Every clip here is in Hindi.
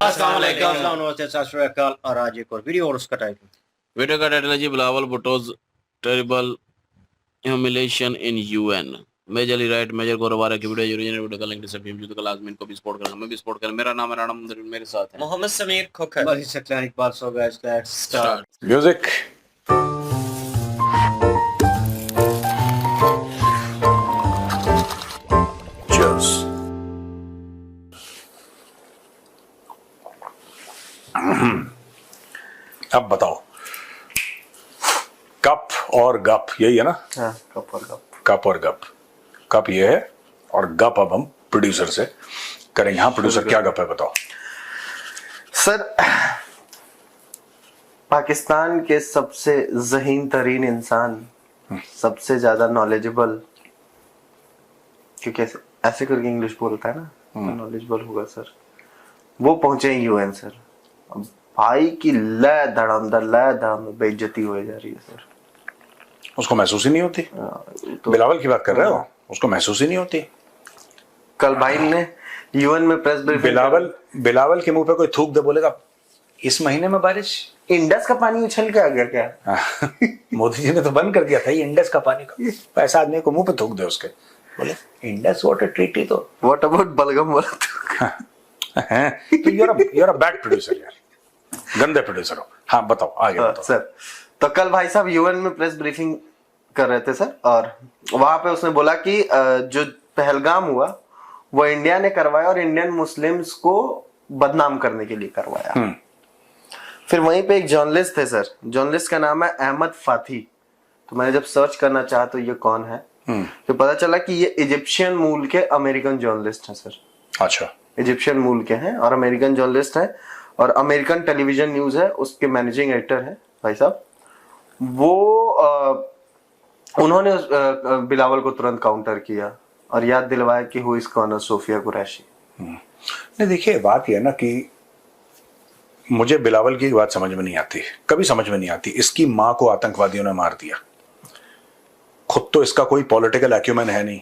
अस्सलाम वालेकुम, सत श्री अकाल। और आज एक और वीडियो, और उसका वीडियो का टाइटल है जी बिलावल भुट्टो's टेरिबल ह्यूमिलेशन इन UN. Majorly right major Gorwara की वीडियो ओरिजिनल वीडियो का लिंक डिस्क्रिप्शन में, तो लाजमी इनको भी सपोर्ट करना, मैं भी सपोर्ट करूं। मेरा नाम है राणा मंदिर, मेरे साथ है मोहम्मद समीर खोखर। बस इससे क्लियर बात so guys, let's start music. Cheers. अब बताओ, कप और गप यही है ना? हाँ, कप और गप। कप और गप। कप ये है और गप अब हम प्रोड्यूसर से करेंगे। हाँ प्रोड्यूसर, क्या गप है बताओ। सर, पाकिस्तान के सबसे ज़हीन तरीन इंसान, सबसे ज्यादा नॉलेजेबल, क्योंकि ऐसे करके इंग्लिश बोलता है ना, नॉलेजेबल होगा सर, वो पहुंचे यूएन सर। अब भाई की लय धड़ाम बेइज्जती हो जा रही है सर। उसको महसूस ही नहीं होती? तो बिलावल की बात कर रहे हो? उसको महसूस ही नहीं होती? कल भाई ने यूएन में प्रेस ब्रीफिंग, बिलावल के मुंह पे कोई थूक दे, बोलेगा इस महीने में बारिश इंडस का पानी उछल के आ गया क्या? मोदी जी ने तो बंद कर दिया था ये इंडस का पानी का। ऐसा आदमी को मुंह पे थूक दे उसके, बोले इंडस वाटर ट्रीटी, तो व्हाट अबाउट बलगम वाला? तो you're a bad producer यार, गंदे प्रोड्यूसर हो। हाँ बताओ, आगे बताओ सर। तो कल भाई साहब यूएन में प्रेस ब्रीफिंग कर रहे थे सर, और वहां पे उसने बोला कि जो पहलगाम हुआ वो इंडिया ने करवाया और इंडियन मुस्लिम्स को बदनाम करने के लिए करवाया। फिर वहीं पे एक जर्नलिस्ट थे सर, जर्नलिस्ट का नाम है अहमद फाथी। तो मैंने जब सर्च करना चाहा तो ये कौन है, तो पता चला कि ये इजिप्शियन मूल के अमेरिकन जर्नलिस्ट हैं सर। अच्छा, इजिप्शियन मूल के हैं और अमेरिकन जर्नलिस्ट हैं, और अमेरिकन टेलीविजन न्यूज है, उसके मैनेजिंग एडिटर है भाई साहब। वो उन्होंने बिलावल को तुरंत काउंटर किया और याद दिलवाया कि who is colonel Sofiya Qureshi. नहीं देखिए, बात यह है ना कि मुझे बिलावल की बात समझ में नहीं आती, कभी समझ में नहीं आती। इसकी मां को आतंकवादियों ने मार दिया, खुद तो इसका कोई पॉलिटिकल एक्यूमेन है नहीं,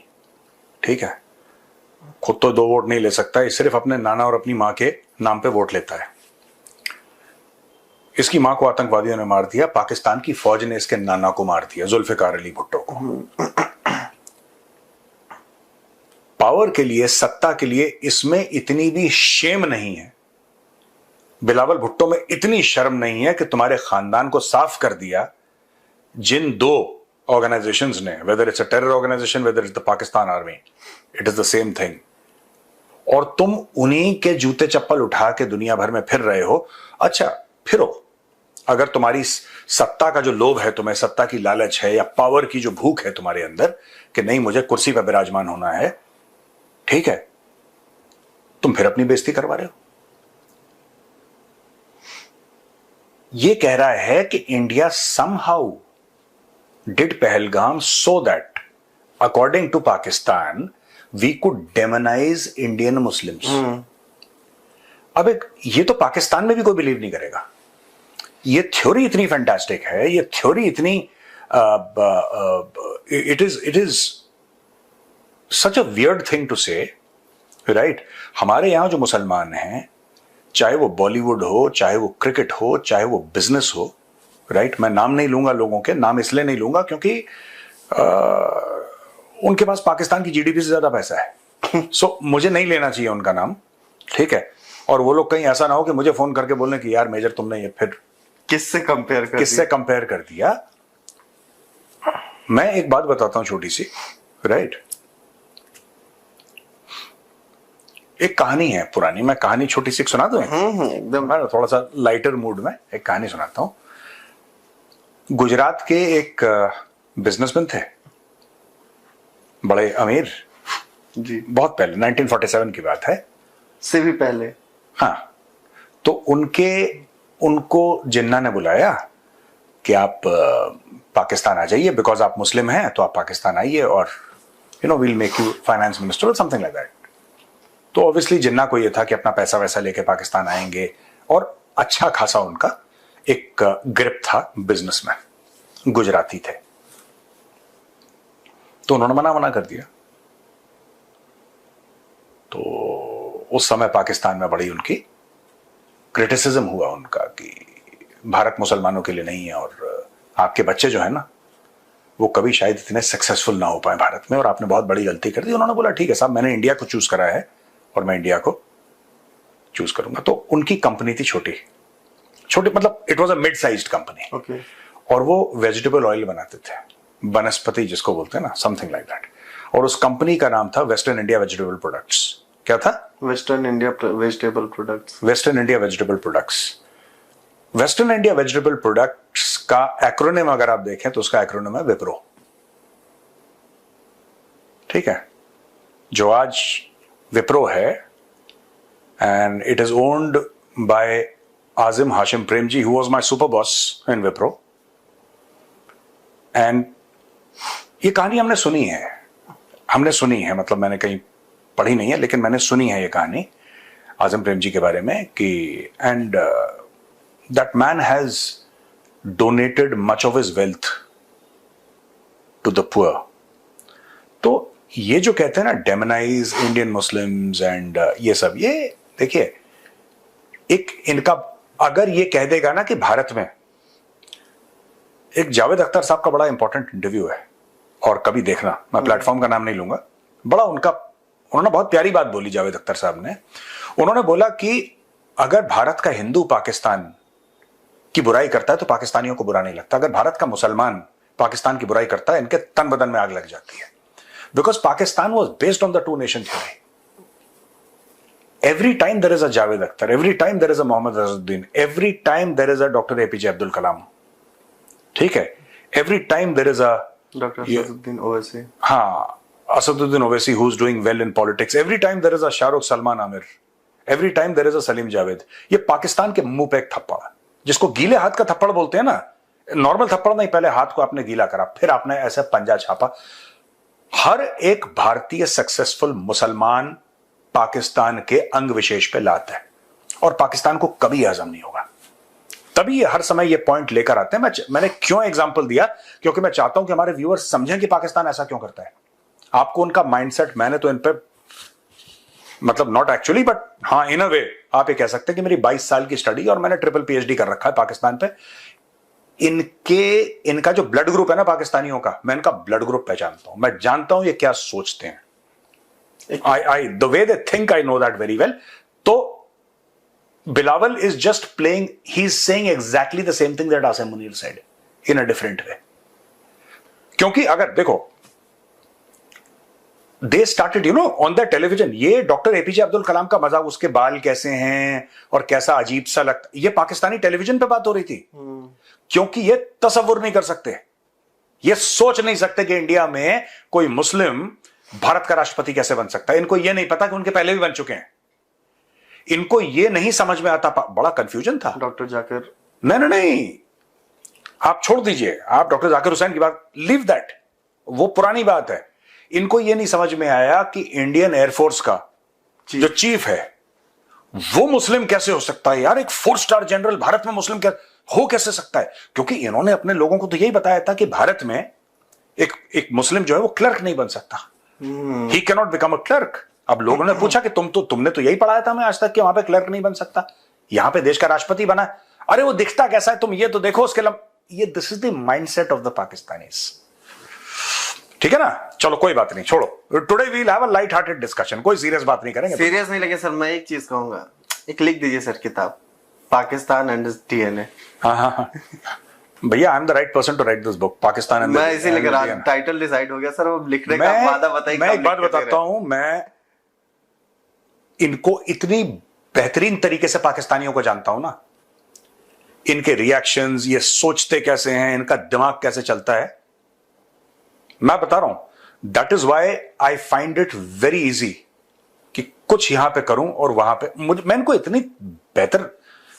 ठीक है, खुद तो 2 वोट नहीं ले सकता, ये सिर्फ अपने नाना और अपनी मां के नाम पे वोट लेता है। इसकी मां को आतंकवादियों ने मार दिया, पाकिस्तान की फौज ने इसके नाना को मार दिया, जुल्फिकार अली भुट्टो को। पावर के लिए, सत्ता के लिए इसमें इतनी भी शेम नहीं है, बिलावल भुट्टो में इतनी शर्म नहीं है कि तुम्हारे खानदान को साफ कर दिया जिन 2 ऑर्गेनाइजेशंस ने, whether it's a terror organisation, whether it's the Pakistan army, it is the same thing, और तुम उन्हीं के जूते चप्पल उठा के दुनिया भर में फिर रहे हो। अच्छा फिरो, अगर तुम्हारी सत्ता का जो लोभ है, तुम्हें सत्ता की लालच है, या पावर की जो भूख है तुम्हारे अंदर कि नहीं मुझे कुर्सी पर विराजमान होना है, ठीक है, तुम फिर अपनी बेइज्जती करवा रहे हो। ये कह रहा है कि India somehow did Pahalgam so that according to Pakistan we could demonise Indian Muslims. अब ये तो पाकिस्तान में भी कोई बिलीव नहीं करेगा। ये थ्योरी इतनी फैंटास्टिक है, ये थ्योरी इतनी it is such a weird thing to say, right. हमारे यहां जो मुसलमान हैं, चाहे वो बॉलीवुड हो, चाहे वो क्रिकेट हो, चाहे वो बिजनेस हो, राइट, मैं नाम नहीं लूंगा लोगों के, नाम इसलिए नहीं लूंगा क्योंकि उनके पास पाकिस्तान की जीडीपी से ज्यादा पैसा है। सो मुझे नहीं लेना चाहिए उनका नाम, ठीक है। और वो लोग कहीं ऐसा ना हो कि मुझे फोन करके बोलने कि यार मेजर तुमने ये फिर किससे कंपेयर कर दिया। मैं एक बात बताता हूं छोटी सी, राइट। एक कहानी है पुरानी, मैं कहानी छोटी सी सुना दूं? एकदम थोड़ा सा लाइटर मूड में एक कहानी सुनाता हूं। गुजरात के एक बिजनेसमैन थे, बड़े अमीर जी, बहुत पहले 1947 की बात है, से भी पहले। हाँ, तो उनको जिन्ना ने बुलाया कि आप पाकिस्तान आ जाइए, बिकॉज आप मुस्लिम हैं तो आप पाकिस्तान आइए और we'll make you finance minister और समथिंग लाइक दैट। तो ऑब्वियसली जिन्ना को ये था कि अपना पैसा वैसा लेके पाकिस्तान आएंगे, और अच्छा खासा उनका एक ग्रिप था बिजनेस में, गुजराती थे। तो उन्होंने मना कर दिया। तो उस समय पाकिस्तान में बड़ी उनकी क्रिटिसिज्म हुआ उनका कि भारत मुसलमानों के लिए नहीं है और आपके बच्चे जो है ना वो कभी शायद इतने सक्सेसफुल ना हो पाए भारत में और आपने बहुत बड़ी गलती कर दी। उन्होंने बोला ठीक है साहब, मैंने इंडिया को चूज करा है और मैं इंडिया को चूज करूंगा। तो उनकी कंपनी थी छोटी मतलब it was a mid sized company. Okay. और वो वेजिटेबल ऑयल बनाते थे, वनस्पति जिसको बोलते हैं ना, समथिंग लाइक दैट। और उस कंपनी का नाम था वेस्टर्न इंडिया वेजिटेबल प्रोडक्ट्स। क्या था? Western India vegetable products. Western India vegetable products. Western India vegetable products का एक्रोनिम अगर आप देखें तो उसका एक्रोनिम है विप्रो। ठीक है, जो आज विप्रो है and it is owned by Azim Hashim Premji, who was my super boss in Wipro. And ये कहानी हमने सुनी है, मतलब मैंने कहीं पढ़ी नहीं है लेकिन मैंने सुनी है ये कहानी आजिम प्रेमजी के बारे में कि and that man has donated much of his wealth to the poor. तो ये जो कहते हैं ना डेमोनाइज इंडियन मुस्लिम्स एंड ये सब, ये देखिए एक इनका अगर ये कह देगा ना कि भारत में एक जावेद अख्तर साहब का बड़ा इंपॉर्टेंट इंटरव्यू है और कभी देखना, मैं प्लेटफॉर्म का नाम नहीं लूंगा, बड़ा उन्होंने बहुत प्यारी बात बोली जावेद अख्तर साहब ने। उन्होंने बोला कि अगर भारत का हिंदू पाकिस्तान की बुराई करता है तो पाकिस्तानियों को बुरा नहीं लगता, अगर भारत का मुसलमान पाकिस्तान की बुराई करता है इनके तन बदन में आग लग जाती है। Because Pakistan was based on the two nation theory. Every time there is a Javed Akhtar, every time there is a Mohammad Azharuddin, every time there is a doctor APJ Abdul Kalam. ठीक है, every time there is a doctor Asaduddin Owaisi, हाँ Asaduddin Owaisi who is doing well in politics, every time there is a Shahrukh Salman Aamir, every time there is a Salim Javed. ये पाकिस्तान के मुंह पे एक थप्पड़, जिसको गीले हाथ का थप्पड़ बोलते हैं ना, नॉर्मल थप्पड़ नहीं, पहले हाथ को आपने गीला करा फिर आपने ऐसे पंजा छापा। हर एक भारतीय सक्सेसफुल मुसलमान पाकिस्तान के अंग विशेष पे लाता है और पाकिस्तान को कभी हजम नहीं होगा। तभी ये हर समय ये पॉइंट लेकर आते हैं। मैंने क्यों एग्जांपल दिया, क्योंकि मैं चाहता हूं कि हमारे व्यूअर्स समझें कि पाकिस्तान ऐसा क्यों करता है। आपको उनका माइंडसेट, मैंने तो इन पे मतलब नॉट एक्चुअली बट हाँ इन अ वे आप ये कह सकते हैं कि मेरी 22 साल की स्टडी और मैंने ट्रिपल पीएचडी कर रखा है पाकिस्तान पे। इनका जो ब्लड ग्रुप है ना पाकिस्तानियों का, मैं इनका ब्लड ग्रुप पहचानता हूं, मैं जानता हूं ये क्या सोचते हैं। I the way they think I know that very well. तो Bilawal is just playing, he is saying exactly the same thing that Asim Munir said in a different way. क्योंकि अगर देखो they started you know on the television, ये डॉक्टर एपीजे अब्दुल कलाम का मजाक, उसके बाल कैसे हैं और कैसा अजीब सा लगता, ये पाकिस्तानी टेलीविजन पे बात हो रही थी। क्योंकि ये तसव्वुर नहीं कर सकते, ये सोच नहीं सकते कि इंडिया में कोई मुस्लिम भारत का राष्ट्रपति कैसे बन सकता है। इनको ये नहीं पता कि उनके पहले भी बन चुके हैं, इनको ये नहीं समझ में आता। बड़ा कंफ्यूजन था। डॉक्टर जाकिर, नहीं, आप छोड़ दीजिए, आप डॉक्टर जाकिर हुसैन की बात लीव दैट, वो पुरानी बात है। इनको यह नहीं समझ में आया कि इंडियन एयरफोर्स का जो चीफ है वो मुस्लिम कैसे हो सकता है। यार एक 4 स्टार जनरल भारत में मुस्लिम हो कैसे सकता है? क्योंकि इन्होंने अपने लोगों को तो यही बताया था कि भारत में एक मुस्लिम जो है वो क्लर्क नहीं बन सकता, he can not become a clerk. अब लोगों ने पूछा कि तुमने तो यही पढ़ाया था मैं आज तक कि वहां पे क्लर्क नहीं बन सकता, यहां पे देश का राष्ट्रपति बना। अरे वो दिखता कैसा है, तुम ये तो देखो उसके ये this is the mindset of the Pakistanis. ठीक है ना, चलो कोई बात नहीं, छोड़ो। Today we will have a light hearted discussion, कोई सीरियस बात नहीं करेंगे। सीरियस नहीं लगे सर, मैं एक चीज कहूंगा, एक लिख दीजिए सर किताब, पाकिस्तान एंड डीएनए। हाँ भैया, I am the right person to write this book, Pakistan and मैं इसीलिए टाइटल डिसाइड हो गया सर, वो लिखने का वादा बताइए। मैं एक बात बताता हूं, मैं इनको इतनी बेहतरीन तरीके से पाकिस्तानियों को जानता हूं ना, इनके रिएक्शंस, ये सोचते कैसे हैं, इनका दिमाग कैसे चलता है, मैं बता रहा हूं। That is why I find it very easy कि कुछ यहां पे करूं और वहां पे मैं इनको इतनी बेहतर,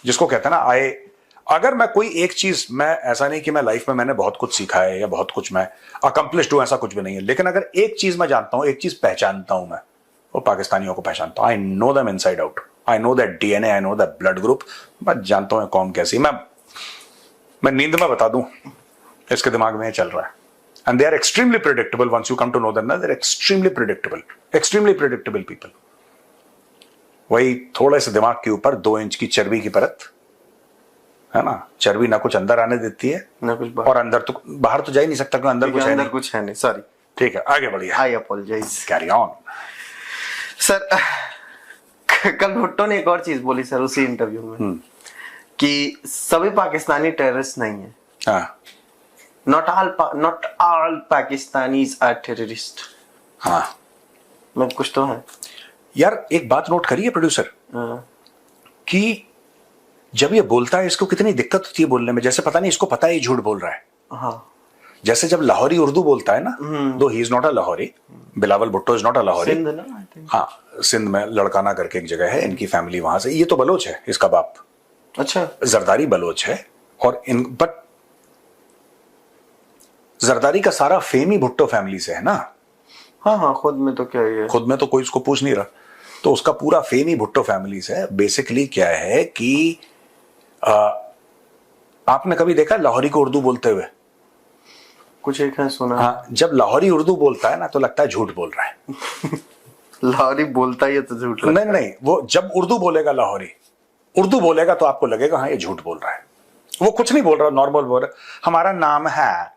जिसको कहते हैं ना, अगर मैं कोई एक चीज, मैं ऐसा नहीं कि मैं लाइफ में मैंने बहुत कुछ सीखा है या बहुत कुछ मैं अकम्प्लिश्ड हूं, ऐसा कुछ भी नहीं है, लेकिन अगर एक चीज मैं जानता हूं, एक चीज पहचानता हूं, मैं वो पाकिस्तानियों को पहचानता हूं। I know them inside out, I know that DNA, I know that blood group, मैं जानता हूं कौन कैसी। मैं नींद में बता दूं इसके दिमाग में चल रहा है। And they are extremely predictable once you come to know them. They're extremely predictable people. वही थोड़े से दिमाग के ऊपर 2 इंच की चर्बी की परत, है ना। चर्बी ना कुछ अंदर आने देती है ना कुछ और अंदर तो बाहर तो जा ही नहीं सकता क्योंकि अंदर कुछ है अंदर नहीं। कुछ है नहीं, सॉरी। ठीक है, आगे बढ़िए। आई अपोलोजाइज। कैरी ऑन सर कल भुट्टो ने एक और चीज बोली सर उसी इंटरव्यू में कि सभी पाकिस्तानी टेररिस्ट नहीं है। हाँ not all Pakistanis are terrorist. हाँ मैं कुछ तो है यार, एक बात नोट करिए प्रोड्यूसर हाँ। कि जब ये बोलता है इसको कितनी दिक्कत होती है बोलने में, जैसे पता नहीं इसको पता है ये झूठ बोल रहा है। हाँ जैसे जब लाहौरी उर्दू बोलता है ना, दो he is not a Lahori, Bilawal Bhutto is not a Lahori. Sindh ना आई थिंक। हाँ, सिंध में लड़काना करके एक जगह है, इनकी फैमिली वहां से, ये तो बलोच है, इसका बाप अच्छा जरदारी बलोच है। और इन बट जरदारी का सारा फेम ही भुट्टो फैमिली से है ना। हाँ हाँ, खुद में तो क्या ही है। खुद में तो कोई उसको पूछ नहीं रहा, तो उसका पूरा फेम ही भुट्टो फैमिली से है। बेसिकली क्या है कि आपने कभी देखा लाहौरी को उर्दू बोलते हुए? कुछ एक है सुना। हाँ, जब लाहौरी उर्दू बोलता है ना तो लगता है झूठ बोल रहा है। लाहौरी बोलता ही है तो झूठ लगता नहीं नहीं, वो जब उर्दू बोलेगा, लाहौरी उर्दू बोलेगा तो आपको लगेगा हाँ ये झूठ बोल रहा है। वो कुछ नहीं बोल रहा, नॉर्मल बोल रहा, हमारा नाम है,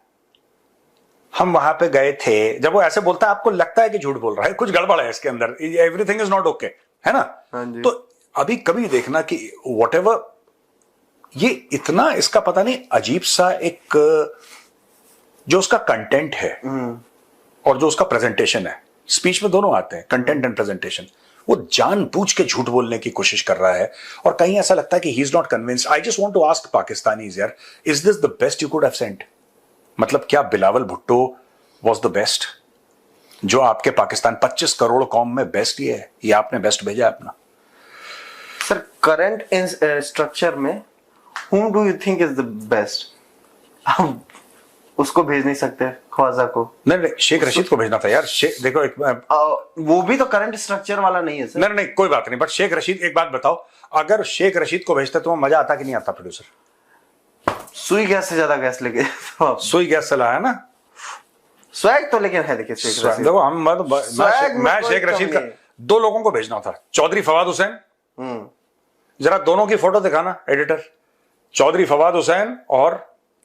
हम वहां पे गए थे। जब वो ऐसे बोलता है आपको लगता है कि झूठ बोल रहा है, कुछ गड़बड़ है इसके अंदर, एवरीथिंग इज नॉट ओके, है ना। हाँ जी। तो अभी कभी देखना कि व्हाटएवर, ये इतना इसका पता नहीं अजीब सा एक जो उसका कंटेंट है और जो उसका प्रेजेंटेशन है, स्पीच में दोनों आते हैं, कंटेंट एंड प्रेजेंटेशन, वो जानबूझ के झूठ बोलने की कोशिश कर रहा है। और कहीं ऐसा लगता है कि he is not convinced. I just want to ask Pakistanis यार, is this the best you could have sent? मतलब क्या Bilawal Bhutto was the best? जो आपके पाकिस्तान 25 करोड़ कौम में बेस्ट ये है, ये आपने बेस्ट भेजा है अपना? सर करंट स्ट्रक्चर में whom do you think is the best? हम उसको भेज नहीं सकते, ख्वाजा को। नहीं नहीं, शेख रशीद को भेजना था यार। देखो एक वो भी तो करंट स्ट्रक्चर वाला नहीं है सर। नहीं नहीं, कोई बात नहीं, बट शेख रशीद, एक बात बताओ, अगर शेख रशीद को भेजते तो मजा आता कि नहीं आता प्रोड्यूसर? सुई गैस से ज्यादा गैस लेके सुई गैस चला है ना। स्वैग तो लेकिन है, देखिए शेख रशीद। देखो हम स्वैग में मैं कोई शेख रशीद का कमी नहीं। 2 लोगों को भेजना था, चौधरी फवाद हुसैन। जरा दोनों की फोटो दिखाना एडिटर, चौधरी फवाद हुसैन और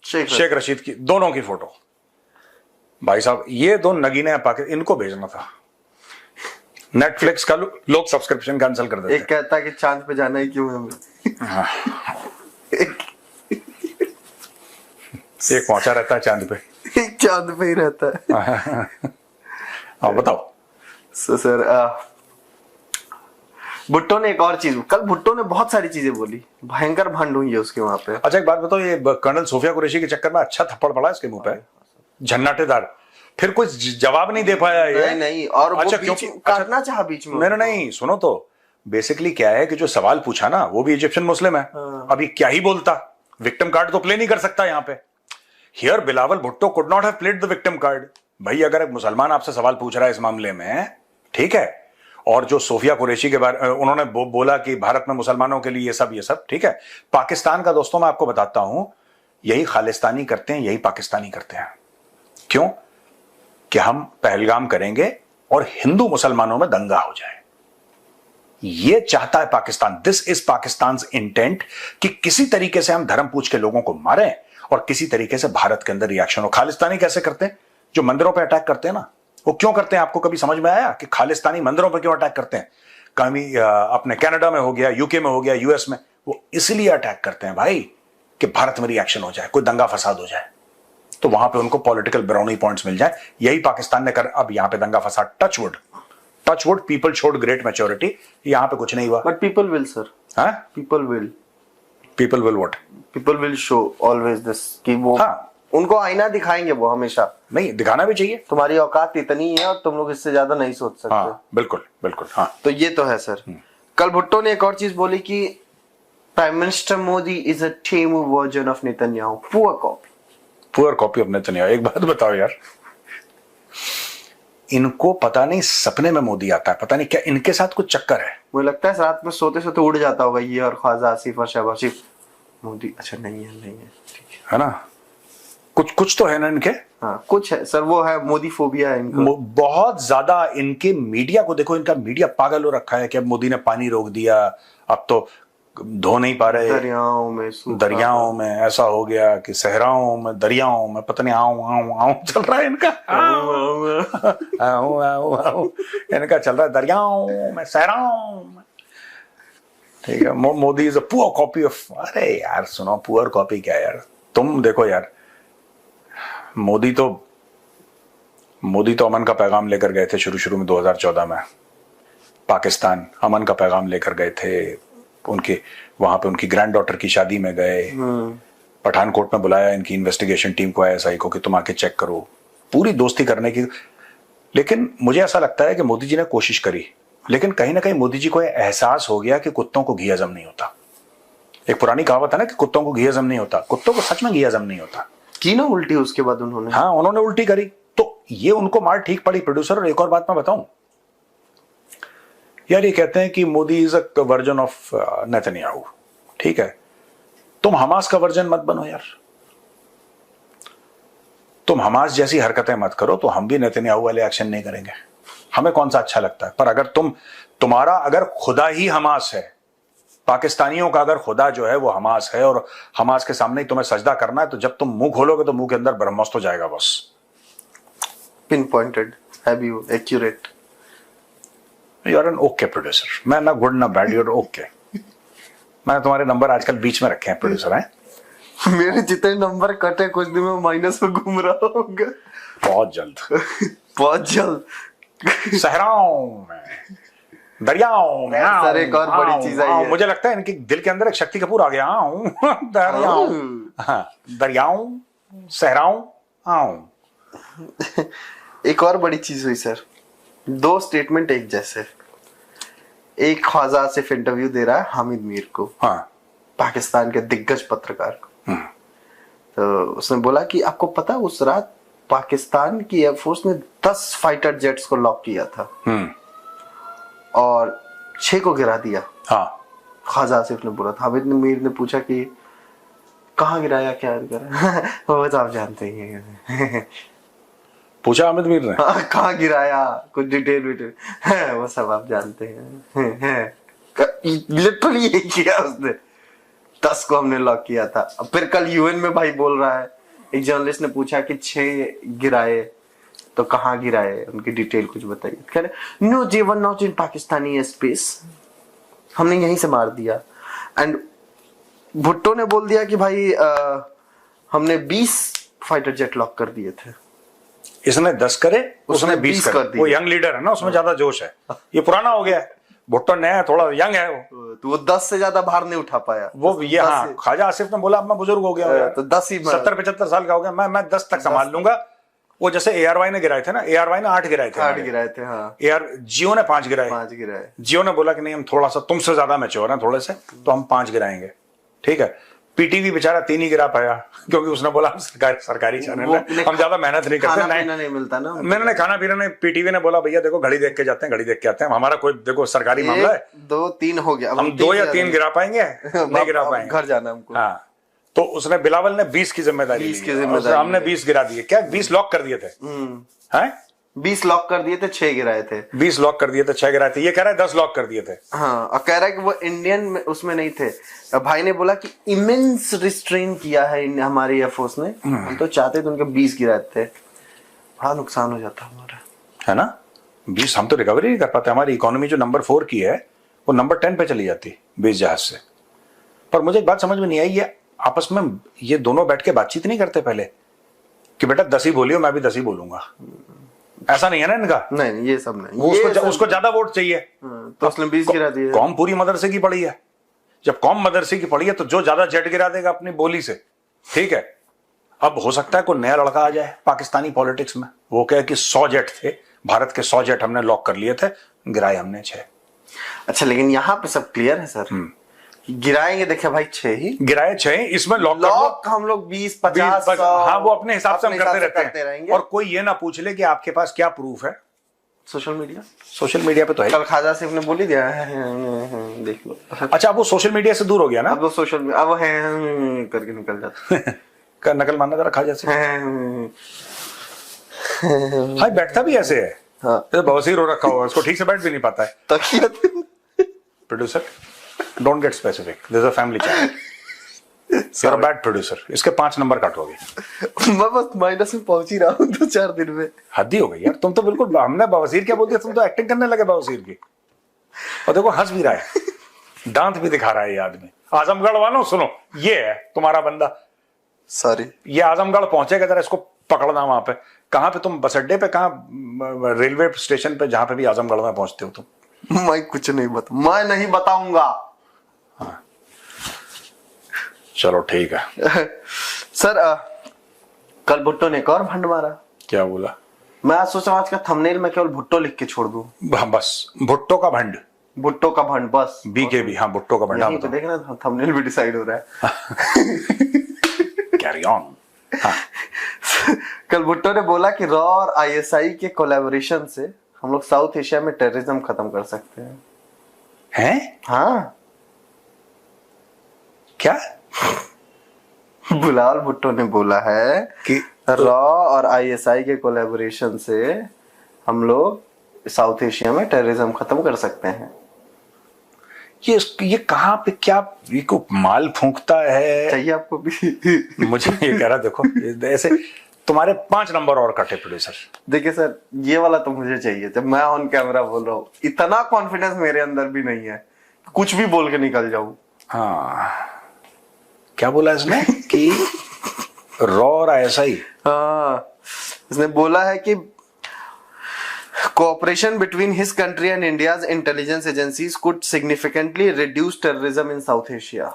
शेख रशीद की, दोनों की फोटो। भाई साहब ये 2 नगीने हैं, इनको भेजना था। नेटफ्लिक्स का लोग सब्सक्रिप्शन कैंसिल कर देते। एक कहता है कि चांद पे जाना ही क्यों है हमें। एक पहुंचा रहता है चांद पे, एक चांद पे ही रहता है। हाँ बताओ। सर भुट्टो ने एक और चीज, कल भुट्टो ने बहुत सारी चीजें बोली, भयंकर भंड हुई है उसके वहां पे। अच्छा एक बात बताओ, ये कर्नल सोफिया कुरैशी के चक्कर में अच्छा थप्पड़ पड़ा इसके मुंह पे, झन्नाटेदार, फिर कोई जवाब नहीं दे पाया ये। नहीं नहीं, और अच्छा, वो क्योंकि काटना चाहा बीच में। नहीं नहीं, सुनो तो, बेसिकली क्या है कि जो सवाल पूछा ना वो भी इजिप्शियन मुस्लिम है। अभी क्या ही बोलता, विक्टिम कार्ड तो प्ले नहीं कर सकता यहाँ पे। Here Bilawal Bhutto could not have played the victim card. भाई अगर एक मुसलमान आपसे सवाल पूछ रहा है इस मामले में, ठीक है, और जो सोफिया कुरैशी के बारे उन्होंने बोला कि भारत में मुसलमानों के लिए ये सब, ठीक है। पाकिस्तान का दोस्तों मैं आपको बताता हूं, यही खालिस्तानी करते हैं, यही पाकिस्तानी करते हैं। क्यों? कि हम पहलगाम करेंगे और हिंदू मुसलमानों में दंगा हो जाए। ये चाहता है Pakistan, this is Pakistan intent, कि किसी तरीके से हम धर्म पूछ के लोगों को मारें और किसी तरीके से भारत के अंदर रिएक्शन हो। खालिस्तानी कैसे करते हैं? जो मंदिरों पर अटैक करते हैं ना, वो क्यों करते हैं? आपको कभी समझ में आया कि खालिस्तानी मंदिरों पर क्यों अटैक करते हैं? कभी अपने कनाडा में हो गया, यूके में हो गया, यूएस में, वो इसलिए अटैक करते हैं भाई कि भारत में रिएक्शन हो जाए, कोई दंगा फसाद हो जाए, तो वहां पे उनको पॉलिटिकल ब्राउनी पॉइंट्स मिल जाए। यही पाकिस्तान ने कर, अब यहां पे दंगा फसाद, touch wood, people showed great maturity, यहां पे कुछ नहीं हुआ। बट पीपल विल सर, हाँ, people will what? People will show always this, कि वो हाँ, उनको आईना दिखाएंगे वो हमेशा। नहीं दिखाना भी चाहिए, तुम्हारी औकात इतनी है और तुम लोग इससे ज्यादा नहीं सोच सकते। हाँ, बिल्कुल बिल्कुल। हाँ, तो ये तो है सर। कल भुट्टो ने एक और चीज बोली कि prime minister Modi is a time version of Netanyahu, poor copy of Netanyahu. एक बात बताओ यार, इनको पता नहीं सपने में मोदी आता है, पता नहीं क्या इनके साथ कुछ चक्कर है। मुझे लगता है रात में सोते सोते उड़ जाता होगा ये और ख्वाजा आसिफ और शहबाज शरीफ। मोदी अच्छा नहीं है, ठीक है ना, कुछ तो है ना इनके। हाँ कुछ है सर, वो है मोदी फोबिया है इनको। बहुत ज्यादा इनके मीडिया को देखो, इनका मीडिया पागल हो रखा है कि अब मोदी ने पानी रोक दिया, अब तो धो नहीं पा रहे दरियाओं में ऐसा हो गया कि सहराओं में दरियाओं में पता नहीं आऊं आऊं आऊं चल रहा है इनका। आऊं आऊं आऊं इनका चल रहा है दरियाओं में सहराओं में। ठीक है, Modi is a poor copy of. अरे यार सुनो, पुअर कॉपी क्या यार, तुम देखो यार, मोदी तो अमन का पैगाम लेकर गए थे शुरू में 2014 में पाकिस्तान, अमन का पैगाम लेकर गए थे। उनके वहां पे उनकी ग्रैंड डॉटर की शादी में गए, पठानकोट में बुलाया इनकी इन्वेस्टिगेशन टीम को, ISI को, कि तुम आके चेक करो, पूरी दोस्ती करने की। लेकिन मुझे ऐसा लगता है कि मोदी जी ने कोशिश करी, लेकिन कहीं ना कहीं मोदी जी को एहसास हो गया कि कुत्तों को घी हजम नहीं होता। एक पुरानी कहावत है ना कि कुत्तों को घी हजम नहीं होता, कुत्तों को सच में घी हजम नहीं होता। की ना उल्टी उसके बाद उन्होंने, हाँ उन्होंने उल्टी करी, तो ये उनको मार ठीक पड़ी प्रोड्यूसर। और एक और बात मैं बताऊं यार, ये कहते हैं कि Modi is a version of Netanyahu. ठीक है, तुम हमास का वर्जन मत बनो यार, तुम हमास जैसी हरकतें मत करो तो हम भी नेतन्याहू वाले एक्शन नहीं करेंगे। हमें कौन सा अच्छा लगता है, पर अगर तुम्हारा अगर खुदा ही हमास है, पाकिस्तानियों का अगर खुदा जो है वो हमास है, और हमास के सामने ही तुम्हें सजदा करना है, तो जब तुम मुंह खोलोगे तो मुंह के अंदर ब्रह्मस्त्र हो जाएगा बस। Pin pointed, have you accurate. You are an okay producer, मैं ना गुड ना बैड, यू आर ओके। मैंने तुम्हारे नंबर आजकल बीच में रखे हैं प्रोड्यूसर हैं। मेरे जितने नंबर कटे कुछ दिन में माइनस में घूम रहा होगा। बहुत जल्द बहुत जल्द सहराओं में दरियाओं में सर एक और बड़ी चीज आई है। मुझे लगता है इनके दिल के अंदर एक शक्ति कपूर आ गया। दरियाओं सहराओं आऊं। एक और बड़ी चीज हुई सर, दो स्टेटमेंट एक जैसे। एक ख्वाजा आसिफ इंटरव्यू दे रहा है हामिद मीर को, हाँ, पाकिस्तान के दिग्गज पत्रकार को। तो उसने बोला कि आपको पता उस रात पाकिस्तान की एयरफोर्स ने 10 फाइटर जेट्स को लॉक किया था और 6 को गिरा दिया। हाँ, ख्वाजा आसिफ ने बोला था। हामिद मीर ने पूछा कि कहाँ गिराया, क्या गिराया? वो तो आप जानते ही हैं। पूछा हामिद मीर ने कहाँ गिराया, कुछ डिटेल वो सब आप जानते हैं। लिटरली यही किया उसने, 10 को हमने लॉक किया था। फिर कल UN में भाई बोल रहा है, एक जर्नलिस्ट ने पूछा कि 6 गिराए तो कहाँ गिराए, उनकी डिटेल कुछ बताइए। कह रहे नो जे one not in Pakistani space, हमने यहीं से मार दिया। एंड भुट्टो ने बोल दिया कि भाई हमने 20 फाइटर जेट लॉक कर दिए थे। इसने 10 करे, उसने 20 कर दिए। वो यंग लीडर है ना, उसमें ज्यादा जोश है। ये पुराना हो गया है, भुट्टो नया है, थोड़ा यंग है वो। तो वो 10 से ज्यादा भार नहीं उठा पाया वो। ये हाँ, ख्वाजा आसिफ ने बोला अब मैं बुजुर्ग हो गया, तो 10 ही 70-75 साल का हो गया, मैं 10 तक संभाल लूंगा। वो जैसे ARY ने गिराए थे ना, ARY ने 8 गिराए थे। 8 गिराए थे, हाँ। जियो ने 5 गिराए। 5 गिराए। जियो ने बोला कि नहीं हम थोड़ा सा तुमसे ज्यादा मैच्योर हैं थोड़े से, तो हम 5 गिराएंगे। ठीक है, PTV बेचारा 3 ही गिरा पाया, क्योंकि उसने बोला सरकारी चैनल है, हम ज्यादा मेहनत नहीं करते, नहीं मिलता ना। मैंने खाना पीना नहीं। PTV ने बोला भैया देखो घड़ी देख के जाते हैं, घड़ी देख के आते हैं, हमारा कोई देखो सरकारी मामला है। 2-3 हो गया, हम 2 या 3 गिरा पाएंगे, नहीं गिरा पाएंगे, घर जाना हमको। हाँ, तो उसने बिलावल ने 20 की जिम्मेदारी ली, हमने 20 गिरा दिए। क्या 20 लॉक कर दिए थे? 20 लॉक कर दिए थे, 6 गिराए थे। 20 लॉक कर दिए थे, 6 गिराए थे। ये कह रहा है 10 लॉक कर दिए थे। हाँ, और कह रहा है कि वो इंडियन में उसमें नहीं थे। भाई ने बोला कि इमेंस रिस्ट्रेन किया है हमारी एयरफोर्स ने, हम तो चाहते थे उनके 20 गिराए थे, बड़ा नुकसान हो जाता हमारा, है ना। 20 हम तो रिकवरी नहीं कर पाते। हमारी इकोनॉमी जो नंबर 4 की है वो नंबर 10 पे चली जाती 20 जहाज से। पर मुझे एक बात समझ में नहीं आई, ये आपस में ये दोनों बैठ के बातचीत नहीं करते पहले कि बेटा 10 ही बोलियो, मैं भी 10 ही बोलूंगा? ऐसा नहीं है ना इनका। नहीं, ये सब नहीं। वो उसको ज्यादा वोट चाहिए, तो उसने 20 गिरा दिए। कौम पूरी मदरसे की पड़ी है। जब कौम मदरसे की पड़ी है तो जो ज्यादा जेट गिरा देगा अपनी बोली से, ठीक है। अब हो सकता है कोई नया लड़का आ जाए पाकिस्तानी पॉलिटिक्स में, वो कहे कि 100 जेट थे, भारत के 100 जेट हमने लॉक कर लिए थे, गिराए हमने 6। अच्छा, लेकिन यहाँ पे सब क्लियर है सर, गिराएंगे देखिए भाई 6 ही गिराए, 6 इसमें लॉक हम लोग 20-50 हाँ, वो अपने हिसाब से हम करते रहते हैं। और कोई ये ना पूछ ले कि आपके पास क्या प्रूफ है। सोशल मीडिया पे तो है। कल ख्वाजा आसिफ ने बोल ही दिया है, देख लो। अच्छा, अब वो सोशल मीडिया से दूर हो गया ना, अब वो सोशल अब है करके निकल जाता है। का नकल मारना जरा खा जैसे। हाँ बैठता भी ऐसे है, हाँ जैसे बवासीर हो रखा होगा, उसको ठीक से बैठ भी नहीं पाता है। Producer don't get specific, this is a family channel. You're a bad producer। इसके 5 नंबर काटोगे। मैं बस माइनस में पहुंच ही रहा हूँ 2-4 दिन में। हद ही हो गई यार, तुम तो बिल्कुल, हमने बवासीर क्या बोल दिया, तुम तो एक्टिंग करने लगे बवासीर की। और देखो हंस भी रहा है, दांत भी दिखा रहा है ये आदमी। आजमगढ़ वालों सुनो, ये है तुम्हारा बंदा। सॉरी, ये आजमगढ़ पहुंचेगा, जरा इसको पकड़ना वहां पे। कहां पे तुम, बस अड्डे पे, कहां रेलवे स्टेशन पे, जहां पे भी आजमगढ़ में पहुंचते हो तुम? मैं कुछ नहीं मैं नहीं बताऊंगा। हाँ चलो ठीक है। सर कल भुट्टो ने एक और भंड मारा। क्या बोला? मैं आज सोचा आज का थंबनेल में केवल भुट्टो लिख के छोड़ दूं। हाँ, बस भुट्टो का भंड, भुट्टो का भंड बस। बीकेबी। हाँ भुट्टो का भंड। यहीं पे देखना थंबनेल भी डिसाइड हो रहा है। Carry on. हाँ कल भुट्टो ने बोला कि रॉ और आईएसआई के कोलैबोरेशन से हम लोग साउथ एशिया में टेररिज्म खत्म कर सकते हैं। हैं? हाँ क्या? बिलावल भुट्टो ने बोला है कि रॉ और आईएसआई के कोलैबोरेशन से हम लोग साउथ एशिया में टेररिज्म खत्म कर सकते हैं। ये कहाँ पे, क्या ये को माल फूंकता है? चाहिए आपको भी? मुझे ये कह रहा, देखो ऐसे तुम्हारे 5 नंबर और कटे प्रोड्यूसर। देखिए सर, ये वाला तो मुझे चाहिए। जब मैं ऑन कैमरा बोल रहा हूँ, इतना कॉन्फिडेंस मेरे अंदर भी नहीं है, कुछ भी बोल के निकल जाऊं। हाँ क्या बोला इसने कि रॉ और आईएसआई? हाँ, इसने बोला है कि cooperation between his country and India's intelligence agencies could significantly reduce terrorism in South Asia।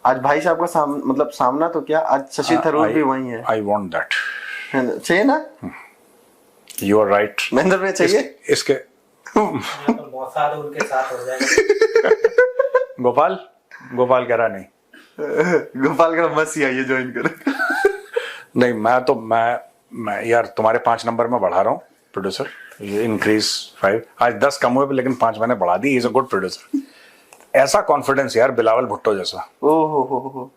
आज भाई साहब का मतलब सामना तो क्या, आज शशि थरूर भी वही है। I want that. चाहिए ना? यू आर राइट महेंद्र भाई, चाहिए इसके मौसाद उनके साथ हो जाएगा। गोपाल कह रहा नहीं। गोपाल का मसी आइए ज्वाइन कर। नहीं मैं यार तुम्हारे 5 नंबर में बढ़ा रहा हूँ प्रोड्यूसर। ये इंक्रीज 5, आज 10 कम हुए लेकिन 5 मैंने बढ़ा दी। Is a good producer. ऐसा कॉन्फिडेंस यार बिलावल भुट्टो जैसा। ओहो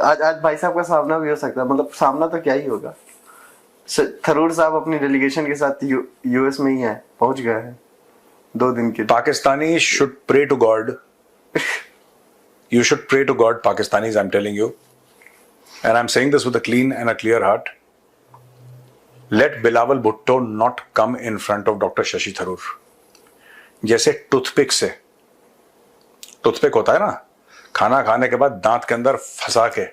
आज भाई साहब का सामना भी हो सकता है। मतलब सामना तो क्या ही होगा। थरूर साहब अपनी डेलीगेशन के साथ यूएस में ही है, पहुंच गए हैं 2 दिन के। Pakistani should pray to God. You should pray to God, Pakistanis, I'm telling you. And I'm saying this with a clean and a clear heart. Let Bilawal Bhutto not come in front of Dr. Shashi Tharoor. जैसे टूथपिक से, टूथपिक होता है ना, खाना खाने के बाद दांत के अंदर फंसा के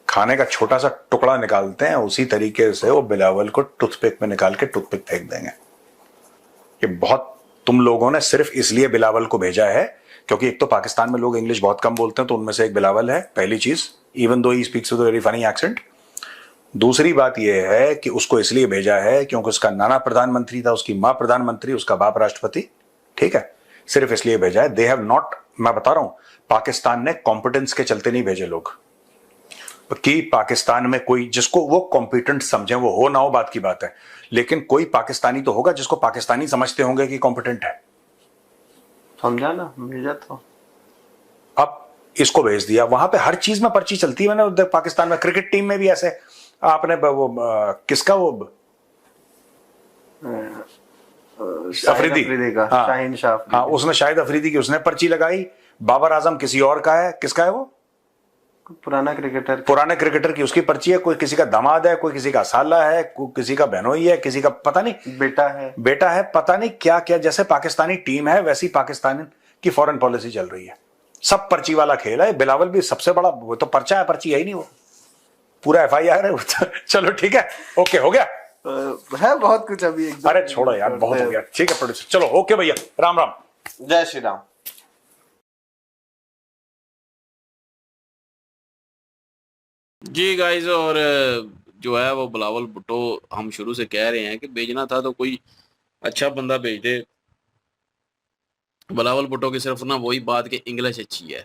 खाने का छोटा सा टुकड़ा निकालते हैं, उसी तरीके से वो बिलावल को टूथपिक में निकाल के टूथपिक फेंक देंगे। ये बहुत, तुम लोगों ने सिर्फ इसलिए बिलावल को भेजा है क्योंकि एक तो पाकिस्तान में लोग इंग्लिश बहुत कम बोलते हैं, तो उनमें से एक बिलावल है, पहली चीज, even though he speaks with very funny accent. दूसरी बात यह है कि उसको इसलिए भेजा है क्योंकि उसका नाना प्रधानमंत्री था, उसकी मां प्रधानमंत्री, उसका बाप राष्ट्रपति। ठीक है, सिर्फ इसलिए भेजा है। दे हैव नॉट, मैं बता रहा हूं, पाकिस्तान ने कॉम्पिटेंस के चलते नहीं भेजे लोग कि पाकिस्तान में कोई जिसको वो कॉम्पिटेंट समझे, वो हो ना हो बात की बात है, लेकिन कोई पाकिस्तानी तो होगा जिसको पाकिस्तानी समझते होंगे कि कॉम्पिटेंट है। समझा ना, भेजा तो। अब इसको भेज दिया। वहां पे हर चीज में पर्ची चलती है। मैंने उधर पाकिस्तान में क्रिकेट टीम में भी ऐसे, आपने वो किसका वो अफरीदी का, शाहीन शाह, हाँ, उसने शाहिद अफरीदी की उसने पर्ची लगाई। बाबर आजम किसी और का है, किसका है वो? पुराने क्रिकेटर की उसकी पर्ची है। कोई किसी का दामाद है, कोई किसी का साला है, कोई किसी का बहनोई है, किसी का पता नहीं बेटा है, पता नहीं क्या क्या। जैसे पाकिस्तानी टीम है वैसी पाकिस्तान की फॉरेन पॉलिसी चल रही है। सब पर्ची वाला खेल है। बिलावल भी सबसे बड़ा, वो तो पर्चा है, पर्ची है ही नहीं, वो पूरा FIR है। चलो ठीक है, ओके, हो गया है बहुत कुछ अभी। अरे छोड़ो यार, बहुत हो गया। ठीक है प्रोड्यूसर, चलो ओके भैया, राम राम, जय श्री राम। जी गाइस, और जो है वो बिलावल भुट्टो, हम शुरू से कह रहे हैं कि भेजना था तो कोई अच्छा बंदा भेज दे। बिलावल भुट्टो की सिर्फ ना वही बात कि इंग्लिश अच्छी है,